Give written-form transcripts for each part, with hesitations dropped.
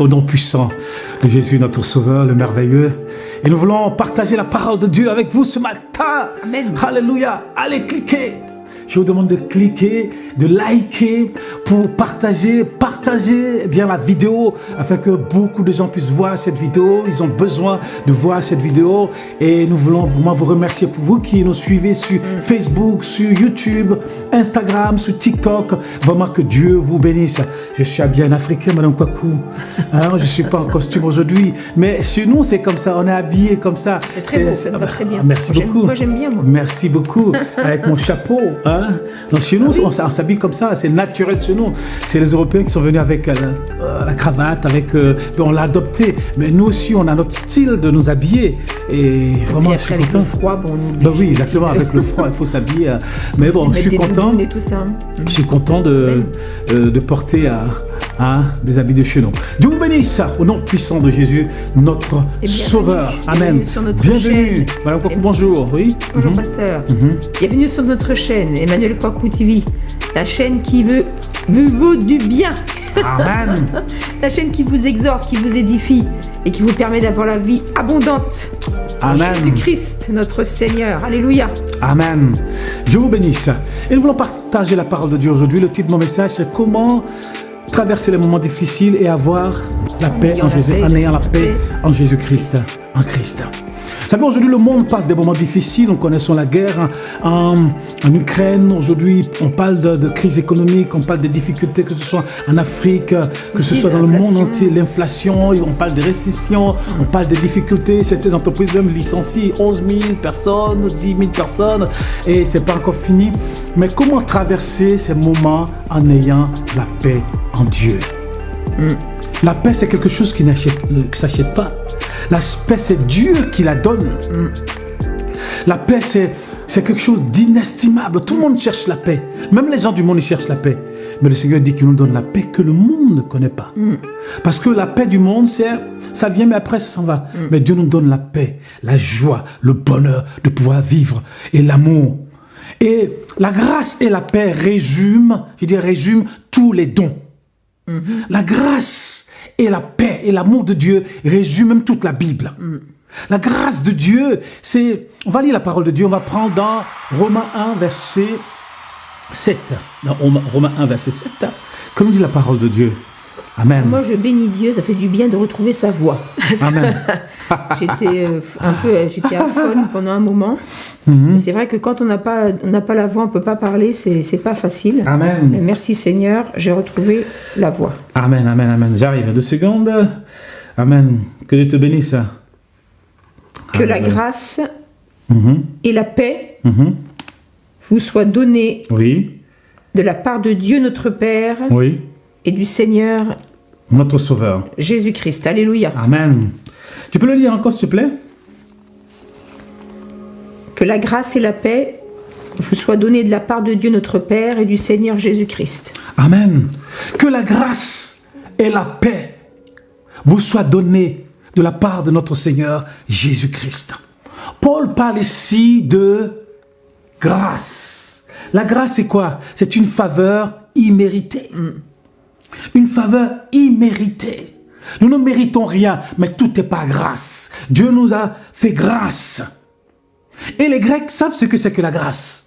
au nom puissant de Jésus, notre Sauveur, le merveilleux. Et nous voulons partager la parole de Dieu avec vous ce matin. Amen. Alléluia. Allez, cliquez. Je vous demande de cliquer, de liker pour partager bien la vidéo afin que beaucoup de gens puissent voir cette vidéo. Ils ont besoin de voir cette vidéo et nous voulons vraiment vous remercier pour vous qui nous suivez sur Facebook, sur YouTube, Instagram, sur TikTok. Vraiment que Dieu vous bénisse. Je suis habillé en africain, Madame Kwaku. Hein, je ne suis pas en costume aujourd'hui, mais chez nous c'est comme ça, on est habillé comme ça. C'est très beau, ça va très bien. Merci beaucoup. Moi j'aime bien. Moi. Merci beaucoup. Avec mon chapeau. Hein. Donc chez nous, on s'habille comme ça, c'est naturel chez nous. C'est les Européens qui sont venus avec la cravate, on l'a adopté. Mais nous aussi, on a notre style de nous habiller. Et vraiment, et après, avec le froid, bon, ben oui, exactement, avec le froid, il faut s'habiller. Mais bon, je suis content. Et tout ça. Je suis content de porter des habits de chez nous. Dieu vous bénisse au nom puissant de Jésus, notre Sauveur. Amen. Bienvenue. Madame Kwaku, bonjour. Oui. Bonjour, pasteur. Bienvenue sur notre chaîne, Emmanuel Kwaku TV. La chaîne qui veut du bien. Amen. La chaîne qui vous exhorte, qui vous édifie et qui vous permet d'avoir la vie abondante. Amen. Jésus-Christ, notre Seigneur. Alléluia. Amen. Dieu vous bénisse. Et nous voulons partager la parole de Dieu aujourd'hui. Le titre de mon message, c'est comment traverser les moments difficiles et avoir la paix en Jésus, en ayant la paix en Jésus-Christ, en Christ. Vous savez, aujourd'hui, le monde passe des moments difficiles. Nous connaissons la guerre en Ukraine. Aujourd'hui, on parle de crise économique, on parle de difficultés, que ce soit en Afrique, que ce soit dans le monde entier, l'inflation, on parle de récession, on parle de difficultés. Certaines entreprises même licencient 11 000 personnes, 10 000 personnes, et c'est pas encore fini. Mais comment traverser ces moments en ayant la paix en Dieu? La paix, c'est quelque chose qui ne s'achète pas. La paix, c'est Dieu qui la donne. La paix, c'est quelque chose d'inestimable. Tout le monde cherche la paix. Même les gens du monde, ils cherchent la paix. Mais le Seigneur dit qu'il nous donne la paix que le monde ne connaît pas. Parce que la paix du monde, ça vient, mais après, ça s'en va. Mais Dieu nous donne la paix, la joie, le bonheur de pouvoir vivre et l'amour. Et la grâce et la paix résument tous les dons. La grâce et la paix et l'amour de Dieu résument même toute la Bible. La grâce de Dieu, on va lire la parole de Dieu, on va prendre dans Romains 1, verset 7. Dans Romains 1, verset 7, que nous dit la parole de Dieu. Amen. Moi, je bénis Dieu, ça fait du bien de retrouver sa voix. Amen. J'étais aphone pendant un moment. C'est vrai que quand on n'a pas la voix, on ne peut pas parler, c'est pas facile. Amen. Mais merci Seigneur, j'ai retrouvé la voix. Amen, amen, amen. J'arrive, 2 secondes. Amen. Que Dieu te bénisse. Que la grâce et la paix vous soient données de la part de Dieu notre Père et du Seigneur notre Sauveur Jésus-Christ. Alléluia. Amen. Tu peux le lire encore s'il te plaît? Que la grâce et la paix vous soient données de la part de Dieu notre Père et du Seigneur Jésus-Christ. Amen. Que la grâce et la paix vous soient données de la part de notre Seigneur Jésus-Christ. Paul parle ici de grâce. La grâce, c'est quoi? C'est une faveur imméritée. Une faveur imméritée. Nous ne méritons rien, mais tout est par grâce. Dieu nous a fait grâce. Et les Grecs savent ce que c'est que la grâce.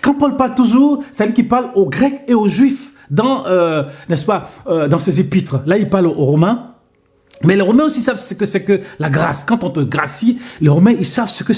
Quand Paul parle toujours, c'est lui qui parle aux Grecs et aux Juifs dans, n'est-ce pas, dans ses épîtres. Là, il parle aux Romains. Mais les Romains aussi savent ce que c'est que la grâce. Quand on te gracie, les Romains, ils savent ce que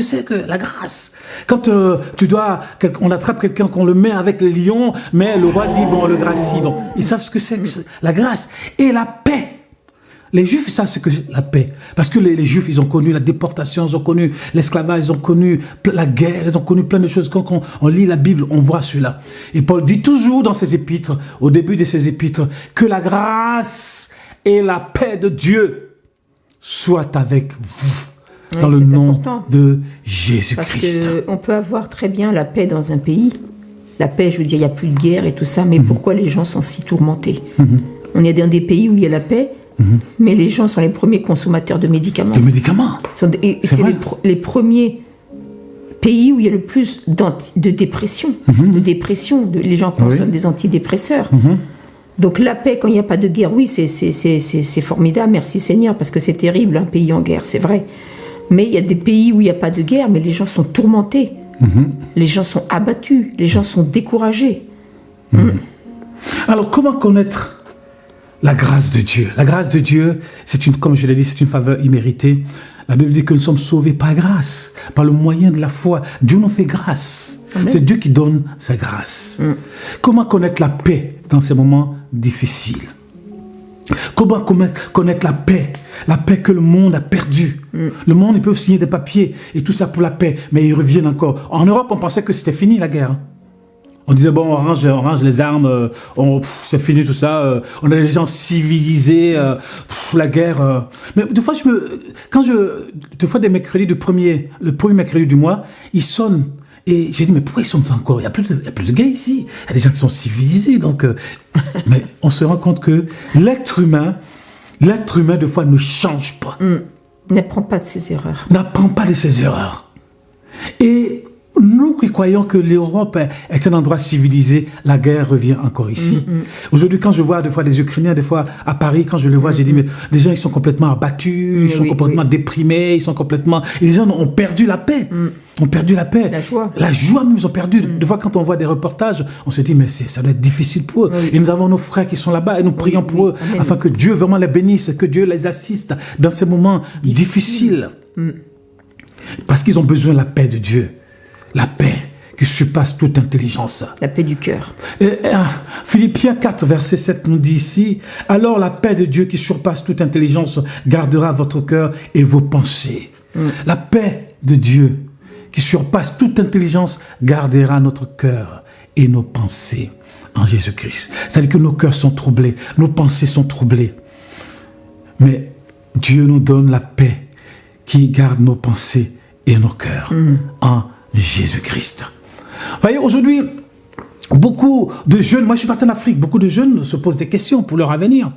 c'est que la grâce. Quand on attrape quelqu'un, qu'on le met avec les lions, mais le roi dit, bon, on le gracie. Bon, ils savent ce que c'est la grâce. Et la paix. Les Juifs savent ce que c'est la paix. Parce que les Juifs, ils ont connu la déportation, ils ont connu l'esclavage, ils ont connu la guerre, ils ont connu plein de choses. Quand on lit la Bible, on voit cela. Et Paul dit toujours dans ses épîtres, au début de ses épîtres, que la grâce et la paix de Dieu soient avec vous. Dans le nom de Jésus-Christ. Parce qu'on peut avoir très bien la paix dans un pays. La paix, je veux dire, il n'y a plus de guerre et tout ça, mais pourquoi les gens sont si tourmentés? On est dans des pays où il y a la paix, mais les gens sont les premiers consommateurs de médicaments. De médicaments. C'est les premiers pays où il y a le plus de dépression. Les gens consomment des antidépresseurs. Donc la paix, quand il n'y a pas de guerre, oui, c'est formidable, merci Seigneur, parce que c'est terrible, un pays en guerre, c'est vrai. Mais il y a des pays où il n'y a pas de guerre, mais les gens sont tourmentés, les gens sont abattus, les gens sont découragés. Alors, comment connaître la grâce de Dieu? La grâce de Dieu, comme je l'ai dit, c'est une faveur imméritée. La Bible dit que nous sommes sauvés par grâce, par le moyen de la foi. Dieu nous fait grâce. Amen. C'est Dieu qui donne sa grâce. Comment connaître la paix dans ces moments difficiles? Comment connaître la paix que le monde a perdue? Le monde, ils peuvent signer des papiers et tout ça pour la paix, mais ils reviennent encore. En Europe, on pensait que c'était fini la guerre. On disait, bon, on range les armes, c'est fini tout ça, on a des gens civilisés, la guerre. Mais des fois, des fois, des mercredis, le premier mercredi du mois, ils sonnent. Et j'ai dit, mais pourquoi ils sonnent encore? Il n'y a plus de gars ici. Il y a des gens qui sont civilisés. Donc, mais on se rend compte que l'être humain, des fois, ne change pas. N'apprend pas de ses erreurs. N'apprend pas de ses erreurs. Et nous qui croyons que l'Europe est un endroit civilisé, la guerre revient encore ici. Aujourd'hui, quand je vois des fois des Ukrainiens, des fois à Paris, quand je les vois, j'ai dit, mais les gens, ils sont complètement abattus, ils sont complètement déprimés, les gens ont perdu la paix. Ont perdu la paix. La joie même, ils ont perdu. Des fois, quand on voit des reportages, on se dit, mais ça doit être difficile pour eux. Et nous avons nos frères qui sont là-bas et nous prions pour eux, afin que Dieu vraiment les bénisse, que Dieu les assiste dans ces moments difficiles. Parce qu'ils ont besoin de la paix de Dieu. La paix qui surpasse toute intelligence. La paix du cœur. Philippiens 4, verset 7 nous dit ici, « Alors la paix de Dieu qui surpasse toute intelligence gardera votre cœur et vos pensées. La paix de Dieu qui surpasse toute intelligence gardera notre cœur et nos pensées en Jésus-Christ. » C'est-à-dire que nos cœurs sont troublés, nos pensées sont troublées. Mais Dieu nous donne la paix qui garde nos pensées et nos cœurs en Jésus-Christ. Vous voyez, aujourd'hui, beaucoup de jeunes, moi je suis parti en Afrique, beaucoup de jeunes se posent des questions pour leur avenir.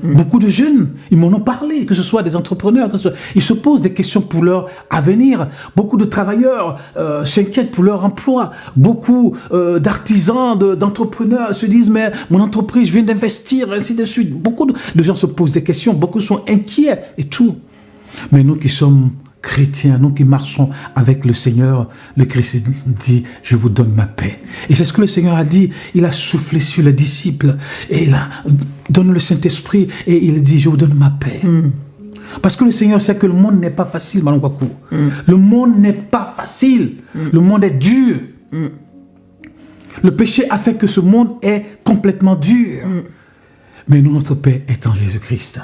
Beaucoup de jeunes, ils m'en ont parlé, que ce soit des entrepreneurs, ils se posent des questions pour leur avenir. Beaucoup de travailleurs s'inquiètent pour leur emploi. Beaucoup d'artisans, d'entrepreneurs se disent, mais mon entreprise, je viens d'investir, ainsi de suite. Beaucoup de gens se posent des questions, beaucoup sont inquiets et tout. Mais nous qui sommes chrétiens, nous qui marchons avec le Seigneur, le Christ dit, je vous donne ma paix. Et c'est ce que le Seigneur a dit, il a soufflé sur les disciples, et il a donné le Saint-Esprit, et il dit, je vous donne ma paix. Parce que le Seigneur sait que le monde n'est pas facile, Madame Kwaku. Le monde n'est pas facile, le monde est dur. Le péché a fait que ce monde est complètement dur. Mais nous, notre paix est en Jésus-Christ.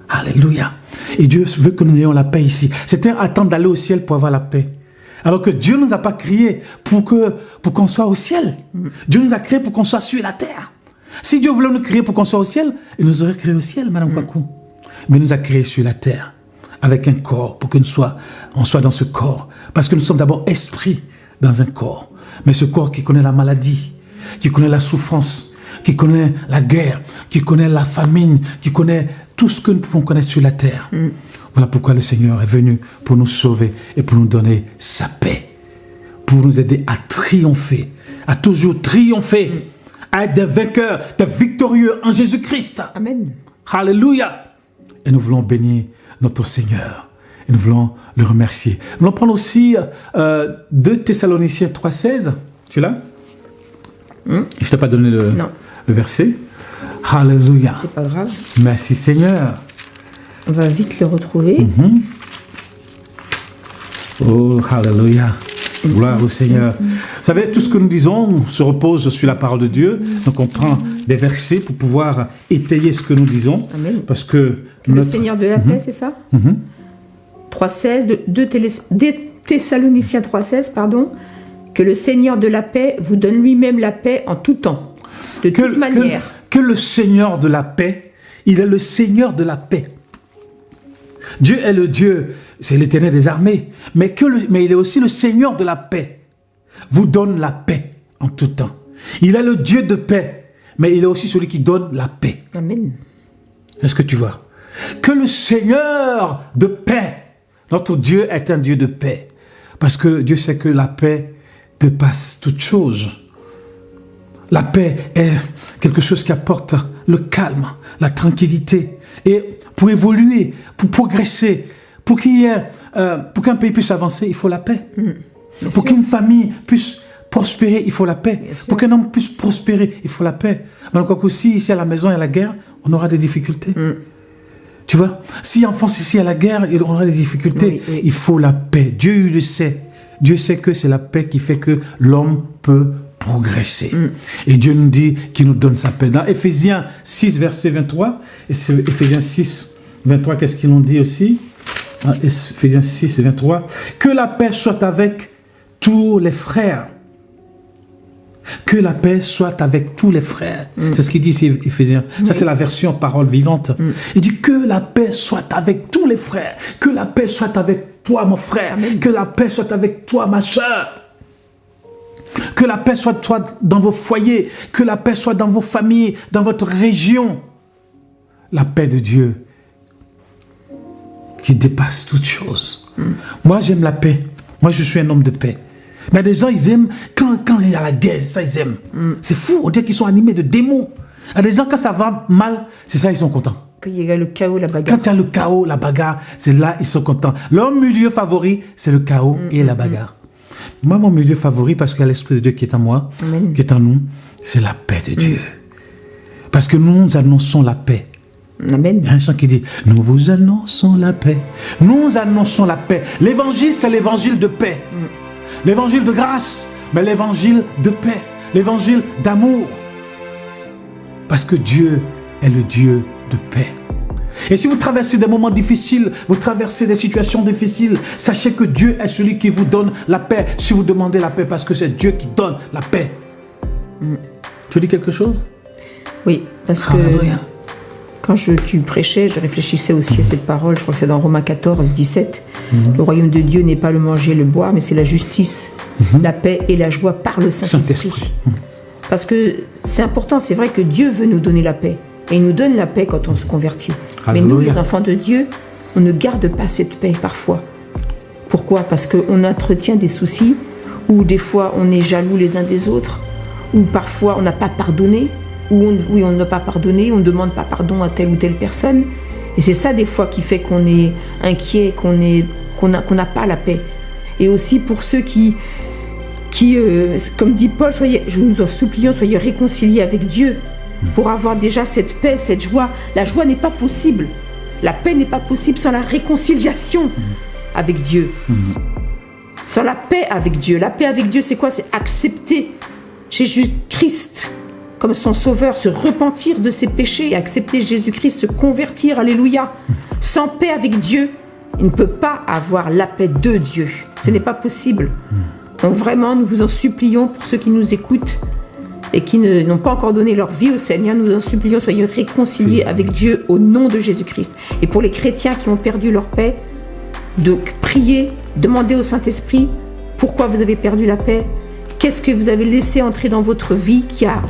Alléluia. Et Dieu veut que nous ayons la paix ici. C'était un attendre d'aller au ciel pour avoir la paix. Alors que Dieu ne nous a pas créés pour qu'on soit au ciel. Dieu nous a créés pour qu'on soit sur la terre. Si Dieu voulait nous créer pour qu'on soit au ciel, il nous aurait créé au ciel, Madame Kwaku. Mais il nous a créés sur la terre, avec un corps, pour que on soit dans ce corps. Parce que nous sommes d'abord esprits dans un corps. Mais ce corps qui connaît la maladie, qui connaît la souffrance, qui connaît la guerre, qui connaît la famine, qui connaît tout ce que nous pouvons connaître sur la terre. Voilà pourquoi le Seigneur est venu pour nous sauver et pour nous donner sa paix. Pour nous aider à triompher, à toujours triompher, à être des vainqueurs, des victorieux en Jésus-Christ. Amen. Alléluia. Et nous voulons bénir notre Seigneur. Et nous voulons le remercier. Nous allons prendre aussi 2 Thessaloniciens 3,16. Tu l'as? Je ne t'ai pas donné le verset. Alléluia. C'est pas grave. Merci Seigneur. On va vite le retrouver. Oh, alléluia. Gloire au Seigneur. Vous savez, tout ce que nous disons se repose sur la parole de Dieu. Donc on prend des versets pour pouvoir étayer ce que nous disons. Amen. Parce que le Seigneur de la paix, c'est ça 3,16, 2 Thessaloniciens 3,16, pardon. Que le Seigneur de la paix vous donne lui-même la paix en tout temps, de toute manière. Que le Seigneur de la paix, il est le Seigneur de la paix. Dieu est le Dieu, c'est l'Éternel des armées, mais il est aussi le Seigneur de la paix. Vous donne la paix en tout temps. Il est le Dieu de paix, mais il est aussi celui qui donne la paix. Amen. Est-ce que tu vois? Que le Seigneur de paix, notre Dieu est un Dieu de paix, parce que Dieu sait que la paix dépasse toute chose. La paix est quelque chose qui apporte le calme, la tranquillité. Et pour évoluer, pour progresser, pour qu'un pays puisse avancer, il faut la paix. Pour qu'une famille puisse prospérer, il faut la paix. Pour qu'un homme puisse prospérer, il faut la paix. Mais encore aussi, ici à la maison, il y a la guerre, on aura des difficultés. Tu vois, si en France, ici, il y a la guerre, on aura des difficultés. Oui. Il faut la paix. Dieu le sait. Dieu sait que c'est la paix qui fait que l'homme peut progresser. Et Dieu nous dit qu'il nous donne sa paix. Dans Éphésiens 6, verset 23, et c'est Éphésiens 6, 23, qu'est-ce qu'il nous dit aussi? Éphésiens 6, 23, que la paix soit avec tous les frères. Que la paix soit avec tous les frères. C'est ce qu'il dit ici, Éphésiens. Ça, c'est la version parole vivante. Il dit que la paix soit avec tous les frères. Que la paix soit avec toi, mon frère. Amen. Que la paix soit avec toi, ma soeur. Que la paix soit dans vos foyers. Que la paix soit dans vos familles, dans votre région. La paix de Dieu qui dépasse toute chose. Moi, j'aime la paix. Moi, je suis un homme de paix. Mais des gens, ils aiment, quand il y a la guerre, ça, ils aiment. C'est fou, on dirait qu'ils sont animés de démons. Il y a des gens, quand ça va mal, c'est ça, ils sont contents. Quand il y a le chaos, la bagarre. Quand il y a le chaos, la bagarre, c'est là, ils sont contents. Leur milieu favori, c'est le chaos et la bagarre. Moi, mon milieu favori, parce qu'il y a l'Esprit de Dieu qui est en moi, qui est en nous, c'est la paix de Dieu. Parce que nous annonçons la paix. Amen. Il y a un chant qui dit, nous vous annonçons la paix. Nous annonçons la paix. L'évangile, c'est l'évangile de paix. L'évangile de grâce, mais l'évangile de paix, l'évangile d'amour. Parce que Dieu est le Dieu de paix. Et si vous traversez des moments difficiles, vous traversez des situations difficiles, sachez que Dieu est celui qui vous donne la paix. Si vous demandez la paix, parce que c'est Dieu qui donne la paix. Tu dis quelque chose? Oui, parce que quand tu prêchais, je réfléchissais aussi à cette parole, je crois que c'est dans Romains 14, 17. Le royaume de Dieu n'est pas le manger, le boire, mais c'est la justice, la paix et la joie par le Saint-Esprit. Parce que c'est important, c'est vrai que Dieu veut nous donner la paix. Et il nous donne la paix quand on se convertit. Alléluia. Mais nous, les enfants de Dieu, on ne garde pas cette paix parfois. Pourquoi? Parce qu'on entretient des soucis, ou des fois on est jaloux les uns des autres, ou parfois on n'a pas pardonné, ou on n'a pas pardonné, on ne demande pas pardon à telle ou telle personne. Et c'est ça des fois qui fait qu'on est inquiet, qu'on n'a pas la paix. Et aussi pour ceux qui comme dit Paul, nous en supplions, soyez réconciliés avec Dieu pour avoir déjà cette paix, cette joie. La joie n'est pas possible. La paix n'est pas possible sans la réconciliation avec Dieu. Sans la paix avec Dieu. La paix avec Dieu, c'est quoi? C'est accepter Jésus-Christ comme son sauveur, se repentir de ses péchés et accepter Jésus-Christ, se convertir, alléluia. Sans paix avec Dieu, il ne peut pas avoir la paix de Dieu. Ce n'est pas possible. Donc vraiment, nous vous en supplions pour ceux qui nous écoutent et qui n'ont pas encore donné leur vie au Seigneur, nous vous en supplions, soyez réconciliés avec Dieu au nom de Jésus-Christ. Et pour les chrétiens qui ont perdu leur paix, de prier, demander au Saint-Esprit pourquoi vous avez perdu la paix, qu'est-ce que vous avez laissé entrer dans votre vie qui a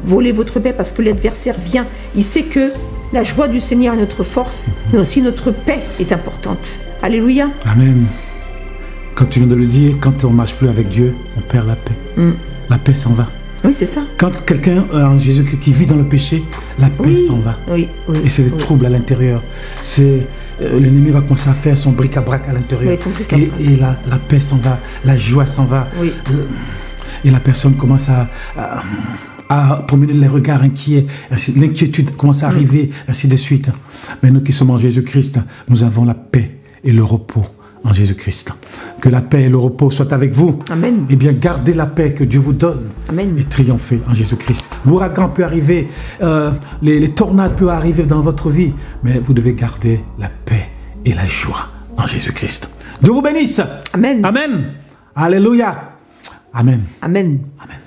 volé votre paix, parce que l'adversaire vient. Il sait que la joie du Seigneur est notre force, mais aussi notre paix est importante. Alléluia. Amen. Comme tu viens de le dire, quand on ne marche plus avec Dieu, on perd la paix. La paix s'en va. Oui, c'est ça. Quand quelqu'un en Jésus-Christ qui vit dans le péché, la paix s'en va. Et c'est le trouble à l'intérieur. C'est l'ennemi va commencer à faire son bric-à-brac à l'intérieur. Et la paix s'en va, la joie s'en va. Et la personne commence à promener les regards inquiets, l'inquiétude commence à arriver, ainsi de suite. Mais nous qui sommes en Jésus-Christ, nous avons la paix et le repos en Jésus-Christ. Que la paix et le repos soient avec vous. Amen. Et bien, gardez la paix que Dieu vous donne. Amen. Et triomphez en Jésus-Christ. L'ouragan peut arriver, les tornades peuvent arriver dans votre vie, mais vous devez garder la paix et la joie en Jésus-Christ. Dieu vous bénisse. Amen. Amen. Alléluia. Amen. Amen. Amen.